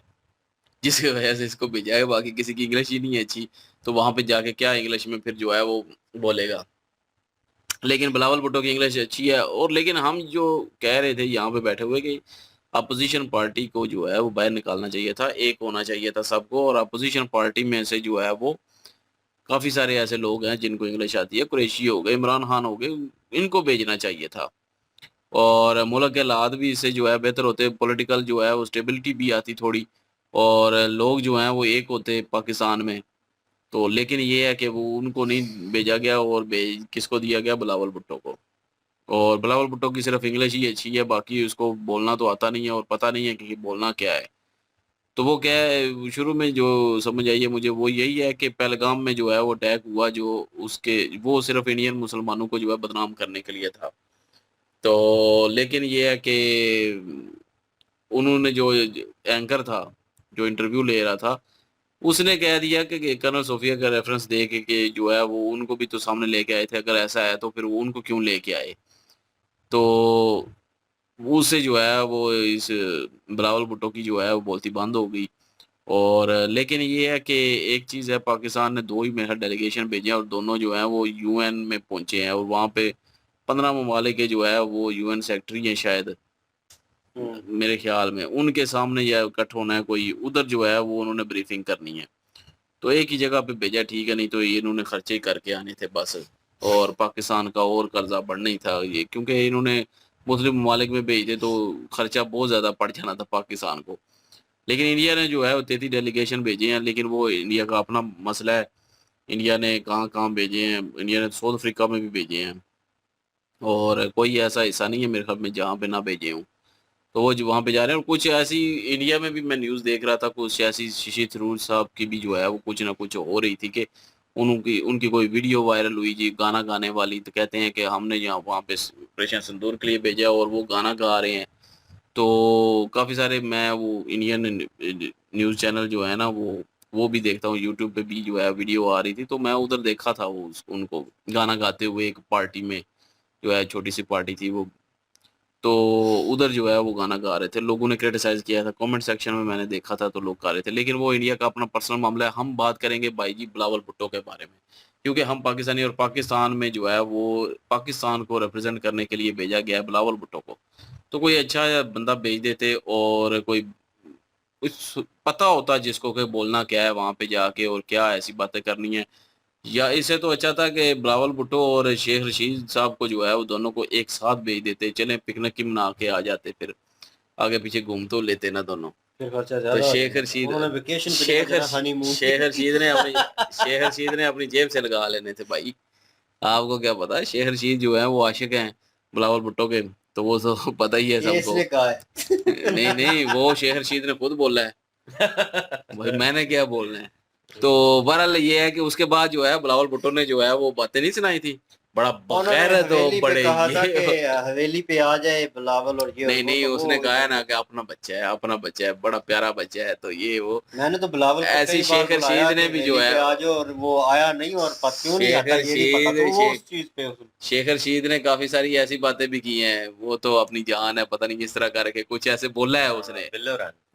जिसकी वजह से इसको भेजा है। बाकी किसी की इंग्लिश ही नहीं है अच्छी, तो वहां पे जाके क्या इंग्लिश में फिर जो है वो बोलेगा। लेकिन बिलावल भुट्टो की इंग्लिश अच्छी है। और लेकिन हम जो कह रहे थे यहाँ पे बैठे हुए कि अपोजिशन पार्टी को जो है वो बाहर निकालना चाहिए था, एक होना चाहिए था सबको। और अपोजिशन पार्टी में से जो है वो काफ़ी सारे ऐसे लोग हैं जिनको इंग्लिश आती है, कुरैशी हो गए, इमरान खान हो गए, इनको भेजना चाहिए था। और मुल्क के हालात भी इससे जो है बेहतर होते, पॉलिटिकल जो है वो स्टेबिलिटी भी आती थोड़ी, और लोग जो हैं वो एक होते पाकिस्तान में। तो लेकिन ये है कि वो उनको नहीं भेजा गया, और भेज किसको दिया गया, बिलावल भुट्टो को। और बिलावल भुट्टो की सिर्फ इंग्लिश ही अच्छी है, बाकी उसको बोलना तो आता नहीं है और पता नहीं है कि बोलना क्या है। तो वो क्या है, शुरू में जो समझ आई है मुझे वो यही है कि पहलगाम में जो है वो अटैक हुआ, जो उसके वो सिर्फ इंडियन मुसलमानों को जो है बदनाम करने के लिए था। तो लेकिन ये है कि उन्होंने जो एंकर था जो इंटरव्यू ले रहा था, उसने कह दिया कि कर्नल सोफिया का रेफरेंस दे के जो है वो उनको भी तो सामने लेके आए थे, अगर ऐसा है तो फिर वो उनको क्यों लेके आए। तो उससे जो है वो इस बिलावल भुट्टो की जो है वो बोलती बंद हो गई। और लेकिन ये है कि एक चीज़ है, पाकिस्तान ने 2 ही मेरे डेलीगेशन भेजे हैं और दोनों जो हैं वो यूएन में पहुंचे हैं, और वहाँ पे 15 ममालिक के जो है वो यूएन सेक्रेटरी हैं शायद, मेरे ख्याल में उनके सामने या इकट्ठ होना है कोई, उधर जो है वो उन्होंने ब्रीफिंग करनी है। तो एक ही जगह पे भेजा ठीक है, नहीं तो ये इन्होंने खर्चे ही करके आने थे बस, और पाकिस्तान का और कर्जा बढ़ना ही था ये, क्योंकि इन्होंने मुस्लिम ममालिक में भेजे तो खर्चा बहुत ज़्यादा पड़ जाना था पाकिस्तान को। लेकिन इंडिया ने जो है वो 33 डेलीगेशन भेजे हैं, लेकिन वो इंडिया का अपना मसला है। इंडिया ने कहाँ कहाँ भेजे हैं, इंडिया ने साउथ अफ्रीका में भी भेजे हैं, और कोई ऐसा हिस्सा नहीं है मेरे ख्याल में जहाँ पे ना भेजे हों। तो वो जो वहाँ पे जा रहे हैं, और कुछ ऐसी इंडिया में भी मैं न्यूज़ देख रहा था, कुछ ऐसी शशि थरूर साहब की भी जो है वो कुछ ना कुछ हो रही थी कि उनकी उनकी कोई वीडियो वायरल हुई जी गाना गाने वाली, तो कहते हैं कि हमने यहाँ वहाँ पे ऑपरेशन सिंदूर के लिए भेजा और वो गाना गा रहे हैं। तो काफ़ी सारे मैं वो इंडियन न्यूज़ चैनल जो है ना वो भी देखता हूँ, यूट्यूब पे भी जो है वीडियो आ रही थी, तो मैं उधर देखा था वो उनको गाना गाते हुए एक पार्टी में, जो है छोटी सी पार्टी थी वो। तो उधर जो है वो गाना गा रहे थे, लोगों ने क्रिटिसाइज़ किया था, कमेंट सेक्शन में मैंने देखा था तो लोग गा रहे थे। लेकिन वो इंडिया का अपना पर्सनल मामला है, हम बात करेंगे भाई जी बिलावल भुट्टो के बारे में, क्योंकि हम पाकिस्तानी, और पाकिस्तान में जो है वो पाकिस्तान को रिप्रेजेंट करने के लिए भेजा गया है बिलावल भुट्टो को। तो कोई अच्छा बंदा भेज देते, और कोई कुछ पता होता जिसको कि बोलना क्या है वहाँ पे जाके और क्या ऐसी बातें करनी है। या इससे तो अच्छा था कि बिलावल भुट्टो और शेख रशीद साहब को जो है वो दोनों को एक साथ भेज देते, चलें पिकनिक ही मना के आ जाते, फिर आगे पीछे घूम तो लेते ना दोनों। फिर खर्चा तो ज्यादा शेख रशीद उन्होंने वेकेशन पे शेख जाना, हनीमून। शेख रशीद ने अपनी शेख रशीद ने अपनी जेब से लगा लेने थे भाई। आपको क्या पता है, शेख रशीद जो है वो आशिक हैं बिलावल भुट्टो के, तो वो तो पता ही है ये सबको। इसने कहा है। नहीं नहीं, वो शेख रशीद ने खुद बोला है, भाई मैंने क्या बोलना है। तो बहरहाल ये है कि उसके बाद जो है बिलावल भुट्टो ने जो है वो बातें नहीं सुनाई थी, बड़ा उन्होंने बगैरत हो हवेली पे बड़े कहा था कि ये। हवेली पे आ जाए बिलावल और ये और नहीं वो, नहीं, तो उसने वो कहा है ना कि अपना बच्चा है, अपना बच्चा है, बड़ा प्यारा बच्चा है, तो ये वो मैंने तो बिलावल को ऐसी कई बार शेख बुलाया रशीद ने कि भी जो हवेली है पे आ जाओ, और वो आया नहीं, और पता क्यों नहीं शेख आता ये नहीं पता, तो वो रशीद उस चीज पे शेख रशीद ने काफी सारी ऐसी बातें भी की हैं, वो तो अपनी जान है, पता नहीं किस तरह करके कुछ ऐसे बोला है उसने,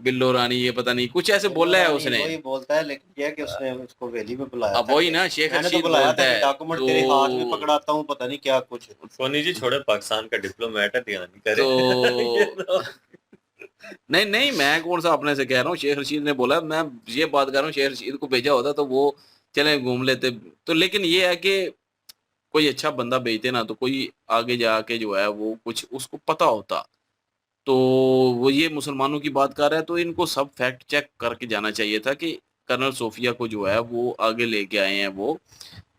बिल्लो रानी ये पता नहीं कुछ ऐसे बोला है उसने। वही बोलता है, लेकिन ये है कि उसने उसको हवेली में बुलाया अब था वही कि ना, शेख मैंने तो रशीद बुलाया बोलता था कि है डॉक्यूमेंट तेरे हाथ में तो पकड़ाता हूँ, पता नहीं क्या कुछ। सोनी जी छोड़े, पाकिस्तान का डिप्लोमेट है, ध्यान नहीं करे। तो नहीं नहीं, मैं कौन सा अपने से कह रहा हूँ, शेख रशीद ने बोला, मैं ये बात कर रहा हूँ शेख रशीद को भेजा होता तो वो चले घूम लेते। तो लेकिन ये है कि कोई अच्छा बंदा भेजते ना, तो कोई आगे जाके जो है वो कुछ उसको पता होता। तो वो ये मुसलमानों की बात कर रहा है, तो इनको सब फैक्ट चेक करके जाना चाहिए था कि कर्नल सोफिया को जो है वो आगे लेके आए हैं वो,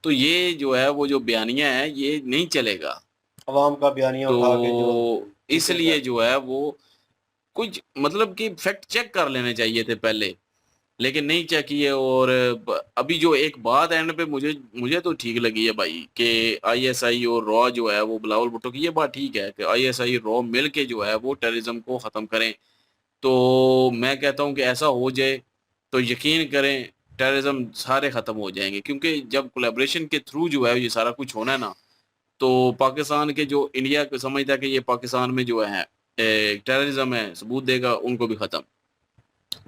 तो ये जो है वो जो बयानिया है ये नहीं चलेगा। अवाम का बयानिया उठा के जो तो इसलिए जो है वो कुछ मतलब कि फैक्ट चेक कर लेने चाहिए थे पहले, लेकिन नहीं चेक किए। और अभी जो एक बात एंड पे मुझे मुझे तो ठीक लगी है भाई कि आईएसआई और रॉ जो है वो बिलावल भुट्टो की, ये बात ठीक है कि आईएसआई रॉ मिल के जो है वो टेररिज्म को ख़त्म करें। तो मैं कहता हूँ कि ऐसा हो जाए तो यकीन करें टेररिज्म सारे ख़त्म हो जाएंगे, क्योंकि जब कोलैबोरेशन के थ्रू जो है ये सारा कुछ होना है ना, तो पाकिस्तान के जो इंडिया को समझता है कि ये पाकिस्तान में जो है टेररिज्म है, सबूत देगा उनको भी ख़त्म,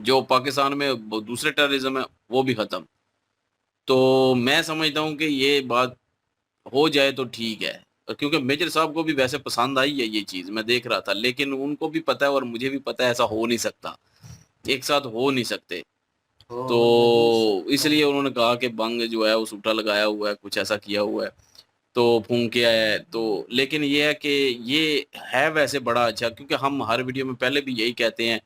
जो पाकिस्तान में दूसरे टेररिज्म है वो भी ख़त्म। तो मैं समझता हूँ कि ये बात हो जाए तो ठीक है। क्योंकि मेजर साहब को भी वैसे पसंद आई है ये चीज, मैं देख रहा था, लेकिन उनको भी पता है और मुझे भी पता है ऐसा हो नहीं सकता, एक साथ हो नहीं सकते। तो इसलिए उन्होंने कहा कि बंग जो है वो सूटा लगाया हुआ है, कुछ ऐसा किया हुआ है, तो फूंक के आया है। तो लेकिन ये है कि ये है वैसे बड़ा अच्छा, क्योंकि हम हर वीडियो में पहले भी यही कहते हैं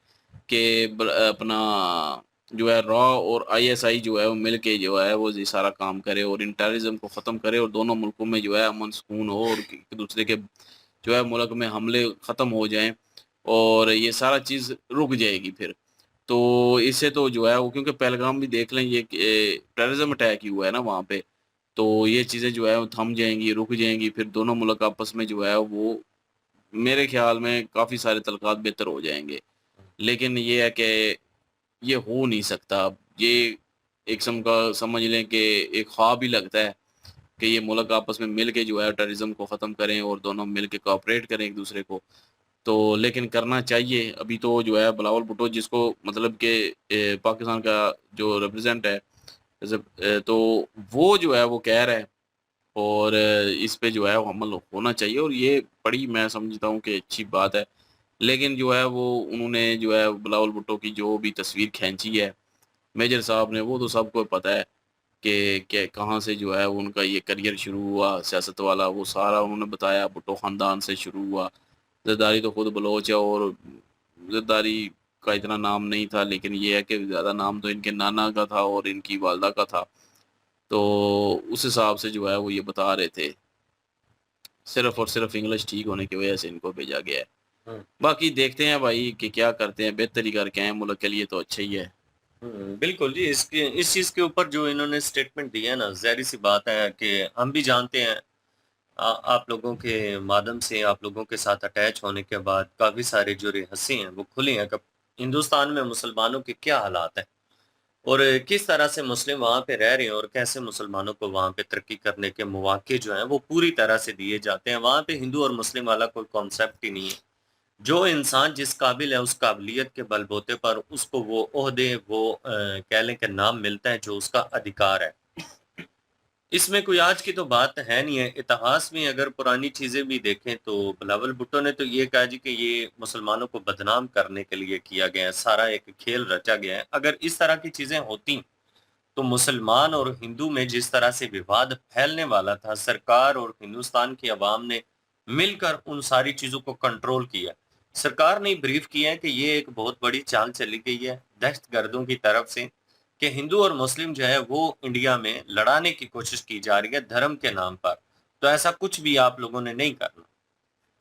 कि अपना जो है रॉ और आईएसआई जो है वो मिल के जो है वो ये सारा काम करे और इन टेररिज्म को ख़त्म करे और दोनों मुल्कों में जो है अमन सुकून हो और एक दूसरे के जो है मुल्क में हमले ख़त्म हो जाएं और ये सारा चीज़ रुक जाएगी फिर। तो इससे तो जो है वो, क्योंकि पहलगाम भी देख लें, ये टेररिज्म अटैक ही हुआ है ना वहाँ पे, तो ये चीज़ें जो है वो थम जाएंगी, रुक जाएंगी, फिर दोनों मुल्क आपस में जो है वो मेरे ख्याल में काफ़ी सारे तल्कात बेहतर हो जाएंगे। लेकिन ये है कि ये हो नहीं सकता। ये एक किस्म का समझ लें कि एक ख्वाब ही लगता है कि ये मुल्क आपस में मिल के जो है टेररिज्म को ख़त्म करें और दोनों मिल के कोऑपरेट करें एक दूसरे को। तो लेकिन करना चाहिए। अभी तो जो है बिलावल भुट्टो जिसको मतलब कि पाकिस्तान का जो रिप्रेजेंट है तो वो जो है वो कह रहा है और इस पे जो है वो अमल होना चाहिए और ये बड़ी मैं समझता हूँ कि अच्छी बात है। लेकिन जो है वो उन्होंने जो है बिलावल भुट्टो की जो भी तस्वीर खींची है मेजर साहब ने, वो तो सबको पता है कि कहाँ से जो है उनका ये करियर शुरू हुआ सियासत वाला, वो सारा उन्होंने बताया। भुट्टो ख़ानदान से शुरू हुआ, ज़रदारी तो खुद बलोच है और ज़रदारी का इतना नाम नहीं था, लेकिन ये है कि ज़्यादा नाम तो इनके नाना का था और इनकी वालदा का था। तो उस हिसाब से जो है वो ये बता रहे थे, सिर्फ और सिर्फ इंग्लिश ठीक होने की वजह से इनको भेजा गया है। बाकी देखते हैं भाई कि क्या करते हैं, बेहतरी करके आए मुल्क के लिए तो अच्छा ही है। बिल्कुल जी। इसके इस चीज़ के ऊपर जो इन्होंने स्टेटमेंट दिया है ना, ज़ाहिर सी बात है कि हम भी जानते हैं, आप लोगों के माध्यम से आप लोगों के साथ अटैच होने के बाद काफ़ी सारे जो रहस्य हैं वो खुले हैं कि हिंदुस्तान में मुसलमानों के क्या हालात हैं और किस तरह से मुस्लिम वहाँ पे रह रहे हैं और कैसे मुसलमानों को वहाँ पे तरक्की करने के मौके जो हैं वो पूरी तरह से दिए जाते हैं। वहाँ पे हिंदू और मुस्लिम वाला कोई कॉन्सेप्ट ही नहीं है। जो इंसान जिस काबिल है उस काबिलियत के बलबूते पर उसको वो ओहदे वो कह लें कि नाम मिलता है जो उसका अधिकार है। इसमें कोई आज की तो बात है नहीं है। इतिहास में अगर पुरानी चीज़ें भी देखें तो बिलावल भुट्टो ने तो ये कहा जी कि ये मुसलमानों को बदनाम करने के लिए किया गया है, सारा एक खेल रचा गया है। अगर इस तरह की चीज़ें होती तो मुसलमान और हिंदू में जिस तरह से विवाद फैलने वाला था, सरकार और हिंदुस्तान की अवाम ने मिलकर उन सारी चीज़ों को कंट्रोल किया। सरकार ने ब्रीफ किया है कि ये एक बहुत बड़ी चाल चली गई है दहशतगर्दों की तरफ से कि हिंदू और मुस्लिम जो है वो इंडिया में लड़ाने की कोशिश की जा रही है धर्म के नाम पर। तो ऐसा कुछ भी आप लोगों ने नहीं करना।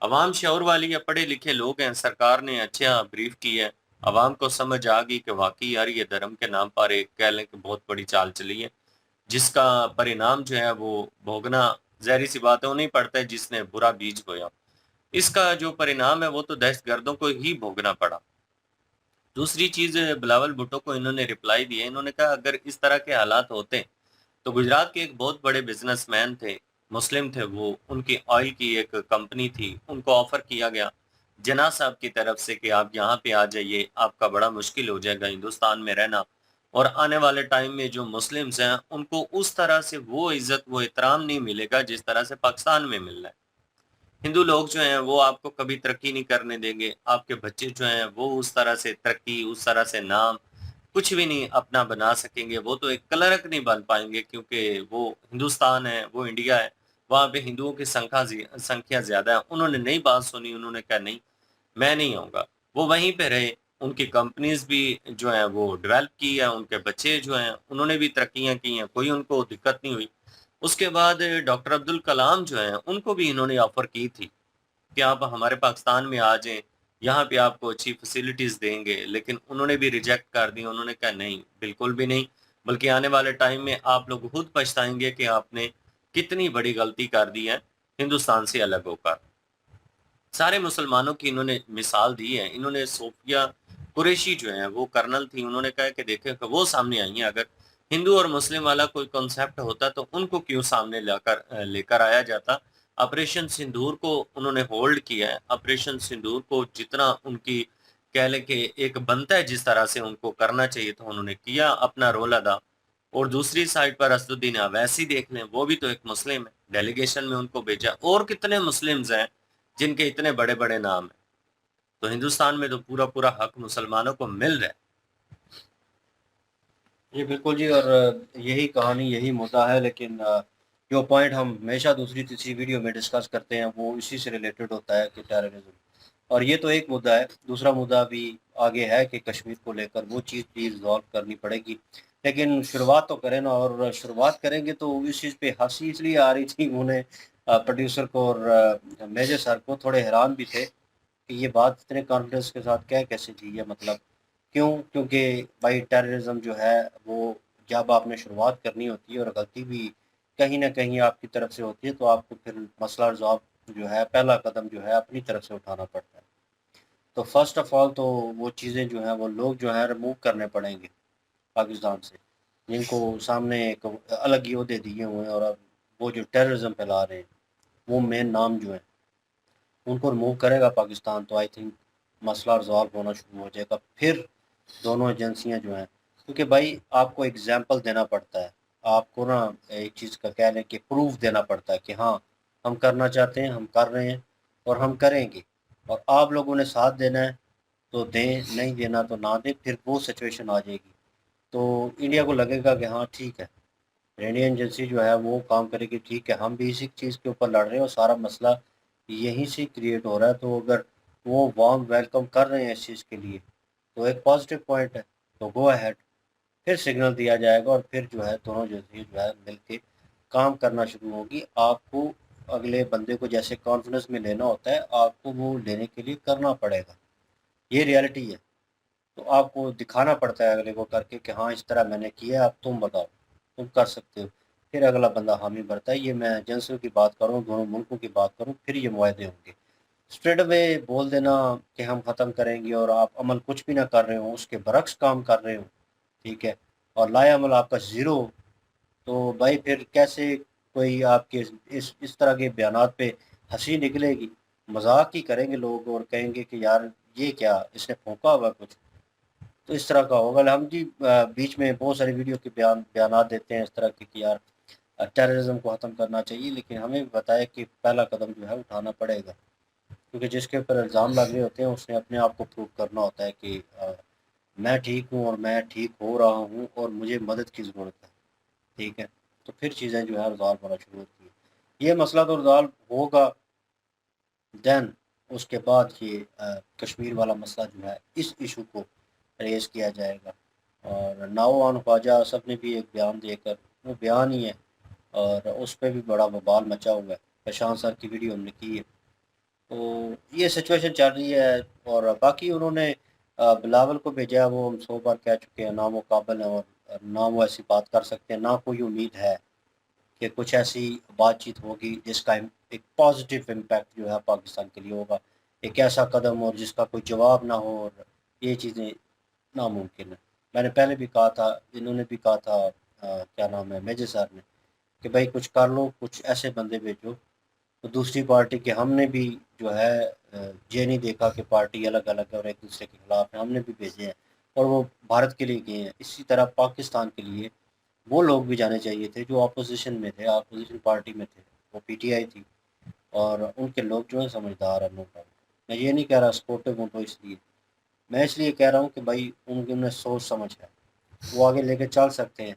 अवाम शऊर वाली या पढ़े लिखे लोग हैं, सरकार ने अच्छा ब्रीफ की है, अवाम को समझ आ गई कि वाकई यार ये धर्म के नाम पर एक कह लें कि बहुत बड़ी चाल चली है, जिसका परिणाम जो है वो भोगना ज़ाहिर सी बात है वो नहीं पड़ता है जिसने बुरा बीज बोया। इसका जो परिणाम है वो तो दहशतगर्दों को ही भोगना पड़ा। दूसरी चीज़ बिलावल भुट्टो को इन्होंने रिप्लाई दिया, इन्होंने कहा अगर इस तरह के हालात होते तो गुजरात के एक बहुत बड़े बिजनेसमैन थे, मुस्लिम थे वो, उनकी ऑयल की एक कंपनी थी, उनको ऑफर किया गया जिन्ना साहब की तरफ से कि आप यहाँ पे आ जाइए, आपका बड़ा मुश्किल हो जाएगा हिंदुस्तान में रहना और आने वाले टाइम में जो मुस्लिम्स हैं उनको उस तरह से वो इज्जत वो एहतराम नहीं मिलेगा जिस तरह से पाकिस्तान में मिल रहा है। हिंदू लोग जो हैं वो आपको कभी तरक्की नहीं करने देंगे, आपके बच्चे जो हैं वो उस तरह से तरक्की, उस तरह से नाम कुछ भी नहीं अपना बना सकेंगे। वो तो एक क्लर्क नहीं बन पाएंगे क्योंकि वो हिंदुस्तान है, वो इंडिया है, वहाँ पे हिंदुओं की संख्या ज़्यादा है। उन्होंने नहीं बात सुनी, उन्होंने कहा नहीं मैं नहीं आऊँगा। वो वहीं पे रहे, उनकी कंपनीज़ भी जो हैं वो डेवलप की है, उनके बच्चे जो हैं उन्होंने भी तरक्कियाँ की हैं, कोई उनको दिक्कत नहीं हुई। उसके बाद डॉक्टर अब्दुल कलाम जो हैं उनको भी इन्होंने ऑफ़र की थी कि आप हमारे पाकिस्तान में आ जाएँ, यहाँ पे आपको अच्छी फैसिलिटीज़ देंगे, लेकिन उन्होंने भी रिजेक्ट कर दी। उन्होंने कहा नहीं, बिल्कुल भी नहीं, बल्कि आने वाले टाइम में आप लोग खुद पछताएँगे कि आपने कितनी बड़ी गलती कर दी है हिंदुस्तान से अलग होकर। सारे मुसलमानों की इन्होंने मिसाल दी है। इन्होंने सोफिया कुरैशी जो है वो कर्नल थी, उन्होंने कहा कि देखें कि वो सामने आई हैं, अगर हिंदू और मुस्लिम वाला कोई कॉन्सेप्ट होता तो उनको क्यों सामने लेकर आया जाता। ऑपरेशन सिंदूर को उन्होंने होल्ड किया है। ऑपरेशन सिंदूर को जितना उनकी कह लें कि एक बनता है जिस तरह से उनको करना चाहिए था उन्होंने किया, अपना रोल अदा। और दूसरी साइड पर असदुद्दीन अवैसी देख लें, वो भी तो एक मुस्लिम है, डेलीगेशन में उनको भेजा। और कितने मुस्लिम्स हैं जिनके इतने बड़े बड़े नाम हैं। तो हिंदुस्तान में तो पूरा पूरा हक मुसलमानों को मिल रहा है। जी बिल्कुल जी, और यही कहानी, यही मुद्दा है। लेकिन जो पॉइंट हम हमेशा दूसरी तीसरी वीडियो में डिस्कस करते हैं वो इसी से रिलेटेड होता है कि टेररिज्म, और ये तो एक मुद्दा है। दूसरा मुद्दा भी आगे है कि कश्मीर को लेकर वो चीज़ भी रिजॉल्व करनी पड़ेगी। लेकिन शुरुआत तो करें ना, और शुरुआत करेंगे तो इस चीज़ पे हंसी इसलिए आ रही थी उन्हें, प्रोड्यूसर को और मेजर सर को, थोड़े हैरान भी थे कि ये बात इतने कॉन्फिडेंस के साथ कह कैसे दी है। मतलब क्यों? क्योंकि भाई टेररिज्म जो है वो जब आपने शुरुआत करनी होती है और गलती भी कहीं ना कहीं आपकी तरफ से होती है, तो आपको फिर मसला रिजॉल्व जो है, पहला कदम जो है अपनी तरफ से उठाना पड़ता है। तो फर्स्ट ऑफ ऑल तो वो चीज़ें जो हैं, वो लोग जो हैं रिमूव करने पड़ेंगे पाकिस्तान से, जिनको सामने एक अलग ही ओहदे दिए हुए हैं, और अब वो जो टेररिज्म फैला रहे हैं, वो मेन नाम जो है उनको रिमूव करेगा पाकिस्तान, तो आई थिंक मसला रिजॉल्व होना शुरू हो जाएगा। फिर दोनों एजेंसियां जो हैं, क्योंकि भाई आपको एग्जाम्पल देना पड़ता है, आपको ना एक चीज़ का कह लें कि प्रूफ देना पड़ता है कि हाँ हम करना चाहते हैं, हम कर रहे हैं और हम करेंगे, और आप लोगों ने साथ देना है तो दें, नहीं देना तो ना दें। फिर वो सिचुएशन आ जाएगी तो इंडिया को लगेगा कि हाँ ठीक है, इंडियन एजेंसी जो है वो काम करेगी, ठीक है हम भी इसी चीज़ के ऊपर लड़ रहे हैं और सारा मसला यहीं से क्रिएट हो रहा है। तो अगर वो वार्म वेलकम कर रहे हैं इस चीज़ के लिए तो एक पॉजिटिव पॉइंट है, तो गो अहेड। फिर सिग्नल दिया जाएगा और फिर जो है दोनों एजेंसी जो है मिलके काम करना शुरू होगी। आपको अगले बंदे को जैसे कॉन्फिडेंस में लेना होता है, आपको वो लेने के लिए करना पड़ेगा, ये रियलिटी है। तो आपको दिखाना पड़ता है अगले को करके कि हाँ इस तरह मैंने किया, अब तुम बताओ तुम कर सकते हो। फिर अगला बंदा हामी भरता है। ये मैं एजेंसियों की बात करूँ, दोनों मुल्कों की बात करूँ, फिर ये मुआहदे होंगे। स्ट्रेट अवे बोल देना कि हम ख़त्म करेंगे और आप अमल कुछ भी ना कर रहे हो, उसके बरक्स काम कर रहे हो, ठीक है, और लाए अमल आपका ज़ीरो, तो भाई फिर कैसे कोई आपके इस तरह के बयानात पे हंसी निकलेगी? मजाक ही करेंगे लोग और कहेंगे कि यार ये क्या, इसने फूंका हुआ कुछ। तो इस तरह का होगा। हम जी बीच में बहुत सारी वीडियो के बयानात देते हैं इस तरह के कि यार टेररिज्म को ख़त्म करना चाहिए, लेकिन हमें भी बताया कि पहला कदम जो है उठाना पड़ेगा, क्योंकि जिसके ऊपर इल्ज़ाम लग रहे होते हैं उसने अपने आप को प्रूव करना होता है कि मैं ठीक हूँ और मैं ठीक हो रहा हूँ और मुझे मदद की ज़रूरत है, ठीक है। तो फिर चीज़ें जो है रिजॉल्व होना शुरू होती है। ये मसला तो रिजॉल्व होगा, देन उसके बाद ये कश्मीर वाला मसला जो है, इस इशू को रेज़ किया जाएगा। और नाओ ख्वाजा सब ने भी एक बयान देकर, वो बयान ही है और उस पर भी बड़ा बवाल मचा हुआ है। प्रशांत सर की वीडियो हमने की है। तो ये सिचुएशन चल रही है। और बाकी उन्होंने बिलावल को भेजा है, वो हम 100 बार कह चुके हैं, ना वो काबिल है और ना वो ऐसी बात कर सकते हैं, ना कोई उम्मीद है कि कुछ ऐसी बातचीत होगी जिसका एक पॉजिटिव इम्पैक्ट जो है पाकिस्तान के लिए होगा। एक ऐसा कदम और जिसका कोई जवाब ना हो, और ये चीज़ें नामुमकिन है। मैंने पहले भी कहा था, इन्होंने भी कहा था, क्या नाम है, मेजर सर ने, कि भाई कुछ कर लो, कुछ ऐसे बंदे भेजो। तो दूसरी पार्टी के हमने भी जो है ये नहीं देखा कि पार्टी अलग अलग है और एक दूसरे के खिलाफ है, हमने भी भेजे हैं और वो भारत के लिए गए हैं। इसी तरह पाकिस्तान के लिए वो लोग भी जाने चाहिए थे जो अपोजिशन में थे, अपोजिशन पार्टी में थे, वो पीटीआई थी, और उनके लोग जो है समझदार है, नो डाउट। मैं ये नहीं कह रहा सपोर्टिव हूँ, तो इसलिए मैं इसलिए कह रहा हूँ कि भाई उनके उन्हें सोच समझ है, वो आगे लेके चल सकते हैं।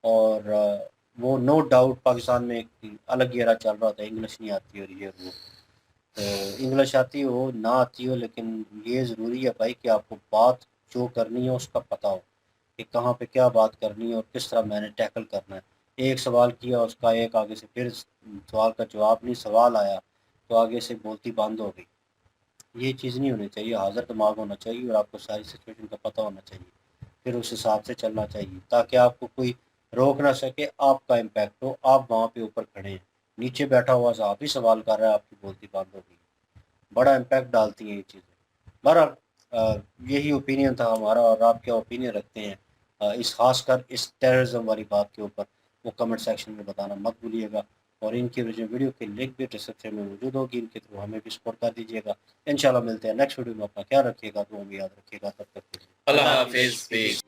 और वो नो डाउट पाकिस्तान में एक अलग एरा चल रहा था, इंग्लिश नहीं आती और ये वो, तो इंग्लिश आती हो ना आती हो, लेकिन ये ज़रूरी है भाई कि आपको बात जो करनी है उसका पता हो कि कहाँ पे क्या बात करनी है और किस तरह मैंने टैकल करना है। एक सवाल किया, उसका एक आगे से फिर सवाल का जवाब नहीं, सवाल आया तो आगे से बोलती बंद हो गई। ये चीज़ नहीं होनी चाहिए, हाज़िर दिमाग होना चाहिए और आपको सारी सिचुएशन का पता होना चाहिए, फिर उस हिसाब से चलना चाहिए ताकि आपको कोई रोक ना सके, आपका इम्पैक्ट हो, आप वहाँ पे ऊपर खड़े हैं, नीचे बैठा हुआ साहब ही सवाल कर रहा है, आपकी बोलती बंद हो गई। बड़ा इम्पैक्ट डालती हैं ये चीज़ें। बहरहाल यही ओपिनियन था हमारा, और आप क्या ओपिनियन रखते हैं इस खासकर इस टेररिज्म वाली बात के ऊपर, वो कमेंट सेक्शन में बताना मत भूलिएगा। और इनकी वीडियो की लिंक भी डिस्क्रिप्शन में मौजूद होगी, इनके थ्रू हमें भी सपोर्ट कर दीजिएगा। इंशाल्लाह मिलते हैं नेक्स्ट वीडियो में। अपना ख्याल रखिएगा, तो हम याद रखिएगा, तब तक अल्लाह हाफिज़।